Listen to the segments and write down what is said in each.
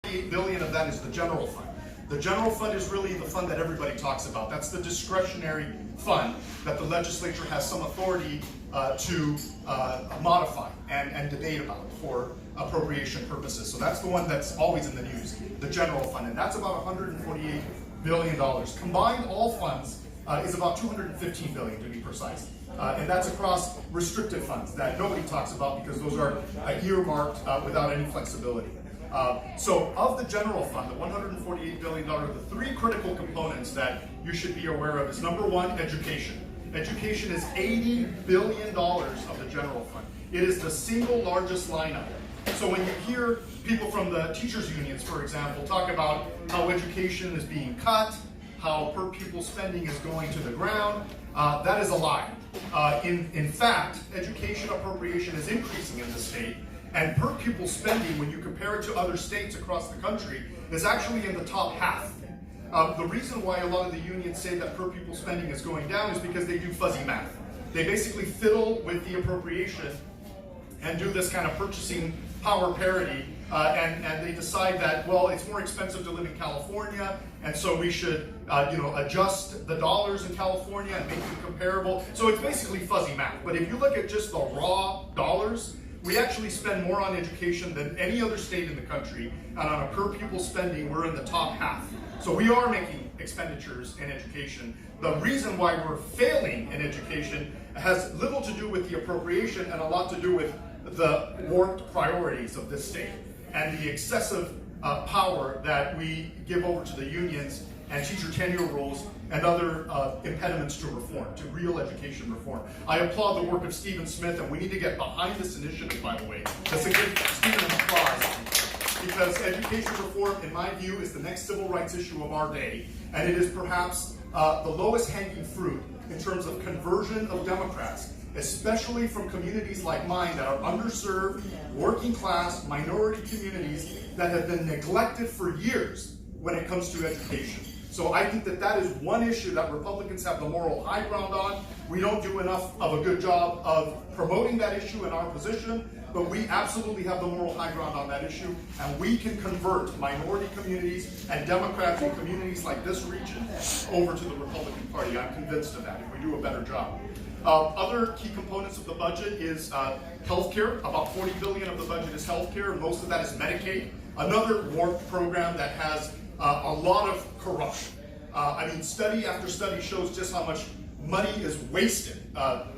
$8 billion of that is the general fund. The general fund is really the fund that everybody talks about. That's the discretionary fund that the legislature has some authority to modify and debate about for appropriation purposes. So that's the one that's always in the news, the general fund, and that's about $148 billion. Combined, all funds is about $215 billion to be precise. And that's across restricted funds that nobody talks about because those are earmarked without any flexibility. So of the general fund, the $148 billion, the three critical components that you should be aware of is number one, education. Education is $80 billion of the general fund. It is the single largest line item. So when you hear people from the teachers unions, for example, talk about how education is being cut, how per pupil spending is going to the ground, that is a lie. In fact, education appropriation is increasing in the state, and per pupil spending, when you compare it to other states across the country, is actually in the top half. The reason why a lot of the unions say that per pupil spending is going down is because they do fuzzy math. They basically fiddle with the appropriation and do this kind of purchasing power parity, and they decide that, well, it's more expensive to live in California, and so we should adjust the dollars in California and make them comparable. So it's basically fuzzy math. But if you look at just the raw dollars, we actually spend more on education than any other state in the country, and on a per pupil spending, we're in the top half. So we are making expenditures in education. The reason why we're failing in education has little to do with the appropriation and a lot to do with the warped priorities of this state and the excessive power that we give over to the unions and teacher tenure rules and other impediments to reform, to real education reform. I applaud the work of Stephen Smith, and we need to get behind this initiative, by the way. Let's give Stephen an applause, because education reform, in my view, is the next civil rights issue of our day, and it is perhaps the lowest hanging fruit in terms of conversion of Democrats, especially from communities like mine that are underserved, working class, minority communities that have been neglected for years when it comes to education. So I think that that is one issue that Republicans have the moral high ground on. We don't do enough of a good job of promoting that issue in our position, but we absolutely have the moral high ground on that issue, and we can convert minority communities and Democrats in communities like this region over to the Republican Party. I'm convinced of that if we do a better job. Other key components of the budget is healthcare. About $40 billion of the budget is healthcare, and most of that is Medicaid. Another warped program that has a lot of corruption. Study after study shows just how much money is wasted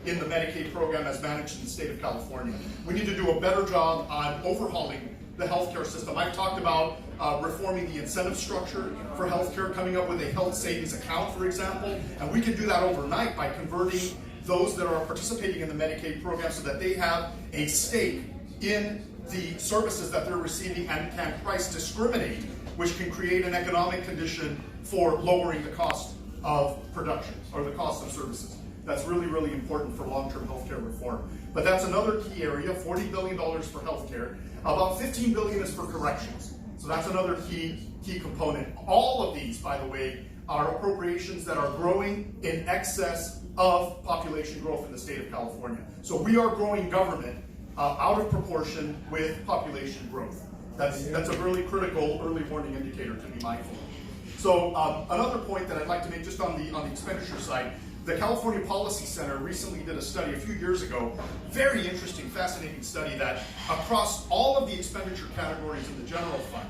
in the Medicaid program as managed in the state of California. We need to do a better job on overhauling the healthcare system. I've talked about reforming the incentive structure for healthcare, coming up with a health savings account, for example, and we can do that overnight by converting those that are participating in the Medicaid program so that they have a stake in the services that they're receiving and can price discriminate, which can create an economic condition for lowering the cost of production or the cost of services. That's really, really important for long-term healthcare reform. But that's another key area, $40 billion for healthcare. About $15 billion is for corrections. So that's another key component. All of these, by the way, are appropriations that are growing in excess of population growth in the state of California. So we are growing government out of proportion with population growth. That's a really critical early warning indicator to be mindful of. So another point that I'd like to make just on the expenditure side, the California Policy Center recently did a study a few years ago, very interesting, fascinating study that across all of the expenditure categories in the general fund,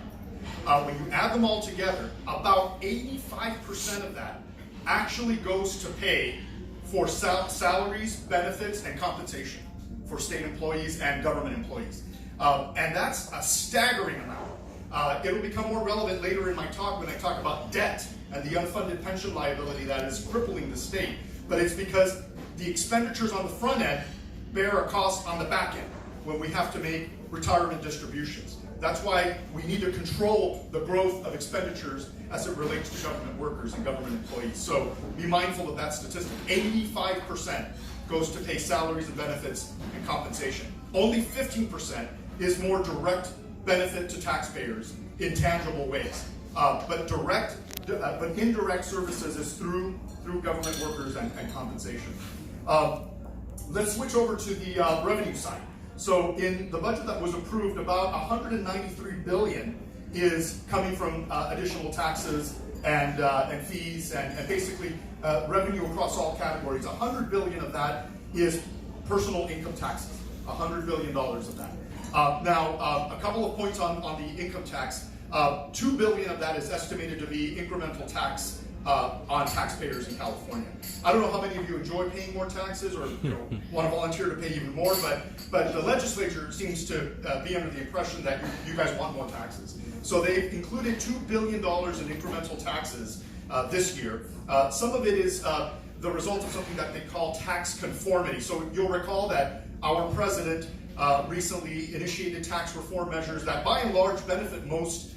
when you add them all together, about 85% of that actually goes to pay for salaries, benefits, and compensation for state employees and government employees. And that's a staggering amount. It'll become more relevant later in my talk when I talk about debt and the unfunded pension liability that is crippling the state. But it's because the expenditures on the front end bear a cost on the back end when we have to make retirement distributions. That's why we need to control the growth of expenditures as it relates to government workers and government employees. So be mindful of that statistic. 85% goes to pay salaries and benefits and compensation. Only 15% is more direct benefit to taxpayers in tangible ways. But indirect services is through government workers and compensation. Let's switch over to the revenue side. So in the budget that was approved, about $193 billion is coming from additional taxes and fees and basically revenue across all categories. $100 billion of that is personal income taxes. $100 billion of that. Now, a couple of points on the income tax. $2 billion of that is estimated to be incremental tax on taxpayers in California. I don't know how many of you enjoy paying more taxes or want to volunteer to pay even more, but the legislature seems to be under the impression that you guys want more taxes. So they've included $2 billion in incremental taxes this year. Some of it is the result of something that they call tax conformity. So you'll recall that our president recently initiated tax reform measures that by and large benefit most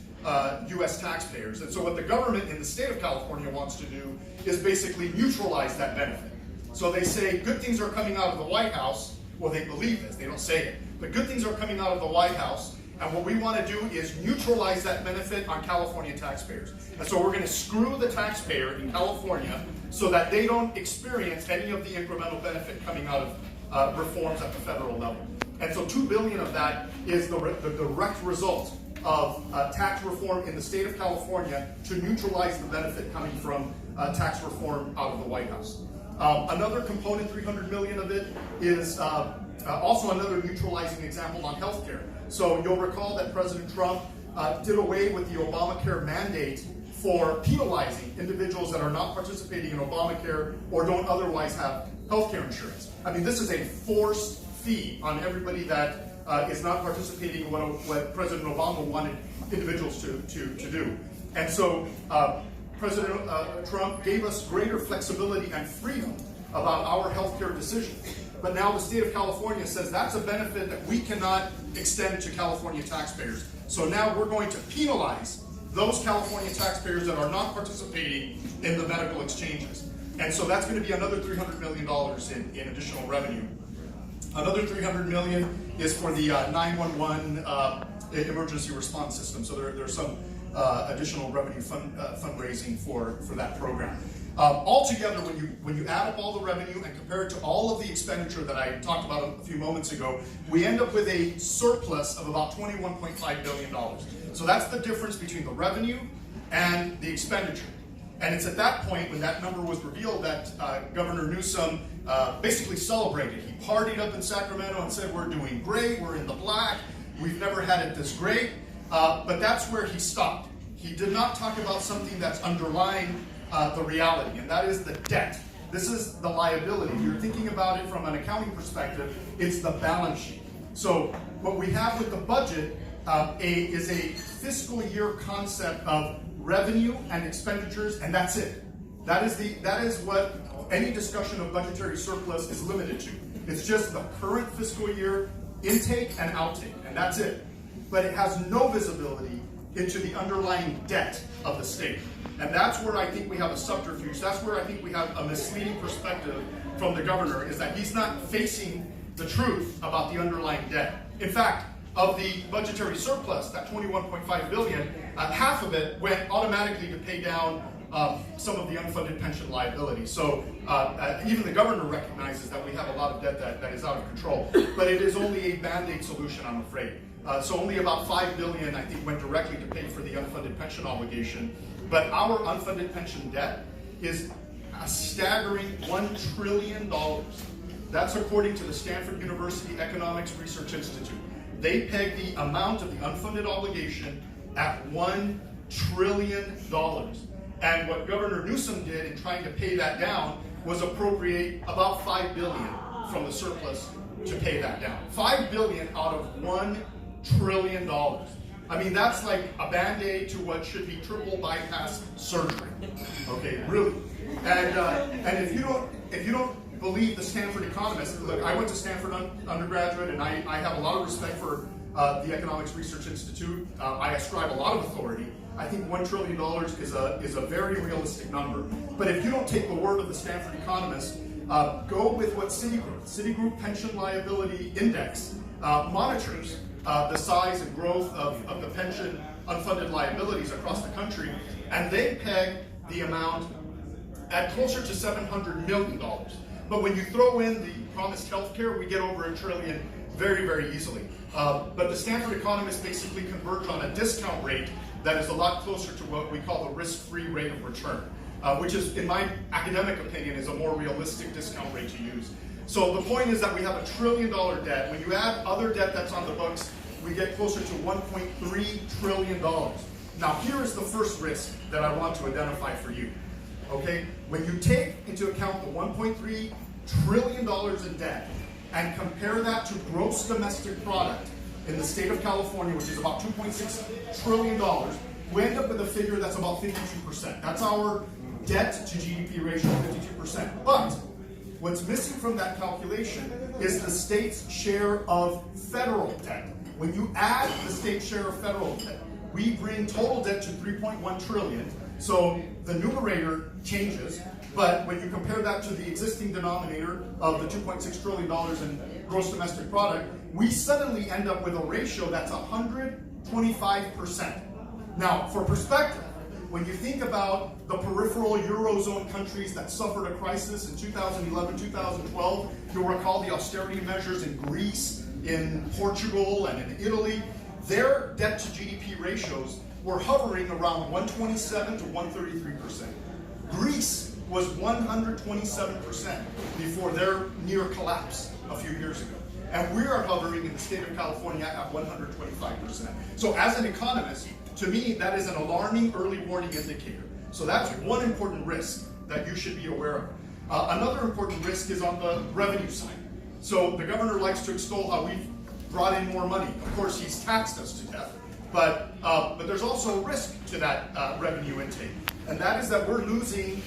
U.S. taxpayers. And so what the government in the state of California wants to do is basically neutralize that benefit. So they say good things are coming out of the White House. Well, they believe this, they don't say it. But good things are coming out of the White House, and what we want to do is neutralize that benefit on California taxpayers. And so we're going to screw the taxpayer in California so that they don't experience any of the incremental benefit coming out of reforms at the federal level. And so $2 billion of that is the direct result of tax reform in the state of California to neutralize the benefit coming from tax reform out of the White House. Another component, $300 million of it, is also another neutralizing example on healthcare. So you'll recall that President Trump did away with the Obamacare mandate for penalizing individuals that are not participating in Obamacare or don't otherwise have healthcare insurance. I mean, this is a forced fee on everybody that is not participating in what President Obama wanted individuals to do. And so President Trump gave us greater flexibility and freedom about our healthcare decisions. But now the state of California says that's a benefit that we cannot extend to California taxpayers. So now we're going to penalize those California taxpayers that are not participating in the medical exchanges. And so that's going to be another $300 million in additional revenue. Another $300 million is for the 911 emergency response system. So there's some additional revenue fundraising for that program. Altogether, when you add up all the revenue and compare it to all of the expenditure that I talked about a few moments ago, we end up with a surplus of about $21.5 billion. So that's the difference between the revenue and the expenditure. And it's at that point, when that number was revealed, that Governor Newsom basically celebrated. He partied up in Sacramento and said, we're doing great, we're in the black, we've never had it this great. But that's where he stopped. He did not talk about something that's underlying the reality, and that is the debt. This is the liability. If you're thinking about it from an accounting perspective, it's the balance sheet. So what we have with the budget is a fiscal year concept of revenue and expenditures, and that's it. That is what any discussion of budgetary surplus is limited to. It's just the current fiscal year intake and outtake, and that's it. But it has no visibility into the underlying debt of the state. And that's where I think we have a subterfuge. That's where I think we have a misleading perspective from the governor, is that he's not facing the truth about the underlying debt. In fact, of the budgetary surplus, that $21.5 billion, half of it went automatically to pay down some of the unfunded pension liability. So even the governor recognizes that we have a lot of debt that is out of control. But it is only a band-aid solution, I'm afraid. So only about $5 billion, I think, went directly to pay for the unfunded pension obligation. But our unfunded pension debt is a staggering $1 trillion. That's according to the Stanford University Economics Research Institute. They peg the amount of the unfunded obligation at $1 trillion. And what Governor Newsom did in trying to pay that down was appropriate about $5 billion from the surplus to pay that down. $5 billion out of $1 trillion. I mean, that's like a band-aid to what should be triple bypass surgery. Okay, really. And if you don't believe the Stanford economists, look, I went to Stanford undergraduate, and I have a lot of respect for the Economics Research Institute. I ascribe a lot of authority. I think $1 trillion is a very realistic number. But if you don't take the word of the Stanford economists, go with what Citigroup Pension Liability Index monitors the size and growth of the pension unfunded liabilities across the country, and they peg the amount at closer to $700 million. But when you throw in the promised health care, we get over $1 trillion very, very easily. But the Stanford economists basically converge on a discount rate that is a lot closer to what we call the risk-free rate of return, which is, in my academic opinion, is a more realistic discount rate to use. So the point is that we have $1 trillion debt. When you add other debt that's on the books, we get closer to $1.3 trillion. Now here is the first risk that I want to identify for you. Okay, when you take into account the $1.3 trillion in debt and compare that to gross domestic product in the state of California, which is about $2.6 trillion, we end up with a figure that's about 52%. That's our debt to GDP ratio, 52%. But what's missing from that calculation is the state's share of federal debt. When you add the state's share of federal debt, we bring total debt to $3.1 trillion. So the numerator changes, but when you compare that to the existing denominator of the $2.6 trillion in gross domestic product, we suddenly end up with a ratio that's 125%. Now, for perspective, when you think about the peripheral Eurozone countries that suffered a crisis in 2011, 2012, you'll recall the austerity measures in Greece, in Portugal, and in Italy. Their debt to GDP ratios were hovering around 127 to 133%. Greece was 127% before their near collapse a few years ago. And we are hovering in the state of California at 125%. So as an economist, to me, that is an alarming early warning indicator. So that's one important risk that you should be aware of. Another important risk is on the revenue side. So the governor likes to extol how we've brought in more money. Of course, he's taxed us to death. But there's also a risk to that revenue intake. And that is that we're losing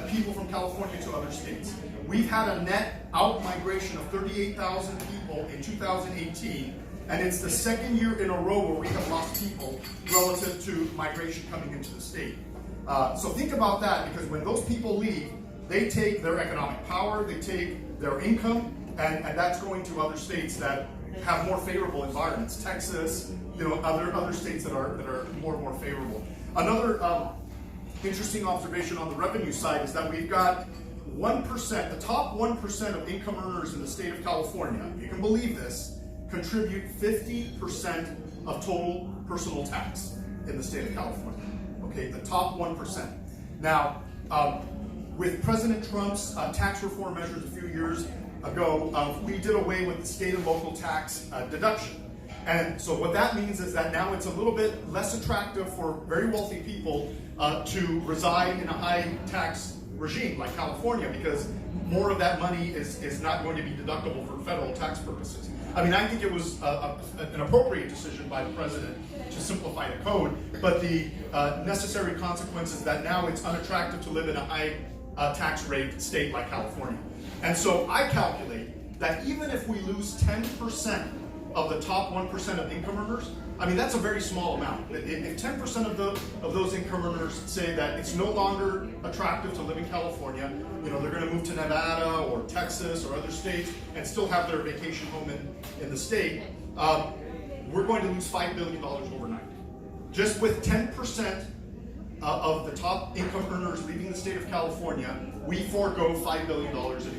people from California to other states. We've had a net out-migration of 38,000 people in 2018, and it's the second year in a row where we have lost people relative to migration coming into the state. So think about that, because when those people leave, they take their economic power, they take their income, and that's going to other states that have more favorable environments. Texas, other states that are more and more favorable. Another interesting observation on the revenue side is that we've got 1%, the top 1% of income earners in the state of California, if you can believe this, contribute 50% of total personal tax in the state of California. Okay, the top 1%. Now, with President Trump's tax reform measures a few years ago, we did away with the state and local tax deduction. And so what that means is that now it's a little bit less attractive for very wealthy people to reside in a high tax regime like California, because more of that money is not going to be deductible for federal tax purposes. I mean, I think it was an appropriate decision by the president to simplify the code, but the necessary consequence is that now it's unattractive to live in a high tax rate state like California. And so I calculate that even if we lose 10% of the top 1% of income earners, I mean, that's a very small amount. If 10% of those income earners say that it's no longer attractive to live in California, they're going to move to Nevada or Texas or other states and still have their vacation home in the state, we're going to lose $5 billion overnight. Just with 10% of the top income earners leaving the state of California, we forego $5 billion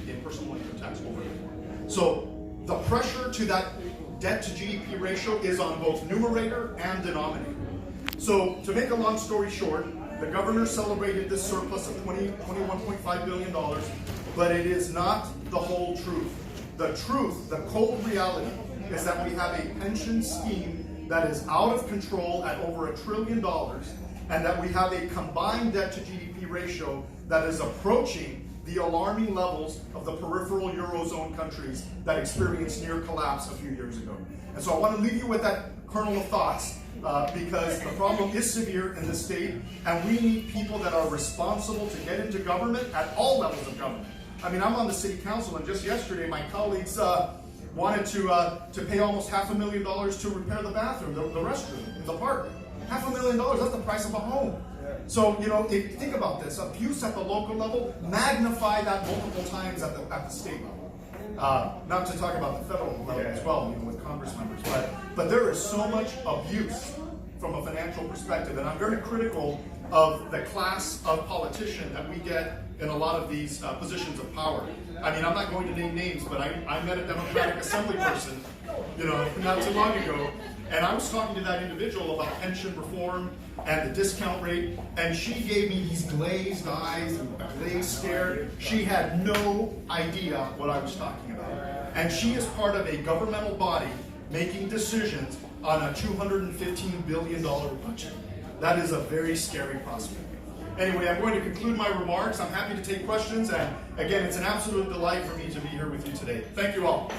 in personal income tax overnight. So the pressure to that debt to GDP ratio is on both numerator and denominator. So to make a long story short, the governor celebrated this surplus of $21.5 billion, but it is not the whole truth. The truth, the cold reality, is that we have a pension scheme that is out of control at over $1 trillion, and that we have a combined debt to GDP ratio that is approaching the alarming levels of the peripheral Eurozone countries that experienced near collapse a few years ago. And so I want to leave you with that kernel of thoughts, because the problem is severe in the state, and we need people that are responsible to get into government at all levels of government. I mean, I'm on the city council, and just yesterday my colleagues wanted to pay almost $500,000 to repair the bathroom, the restroom in the park. $500,000, that's the price of a home. So, think about this. Abuse at the local level, magnify that multiple times at the state level. Not to talk about the federal level as well, with Congress members. But there is so much abuse from a financial perspective, and I'm very critical of the class of politician that we get in a lot of these positions of power. I mean, I'm not going to name names, but I met a Democratic Assembly person not too long ago, and I was talking to that individual about pension reform and the discount rate, and she gave me these glazed eyes and a glazed stare. She had no idea what I was talking about. And she is part of a governmental body making decisions on a $215 billion budget. That is a very scary prospect. Anyway, I'm going to conclude my remarks. I'm happy to take questions, and again, it's an absolute delight for me to be here with you today. Thank you all.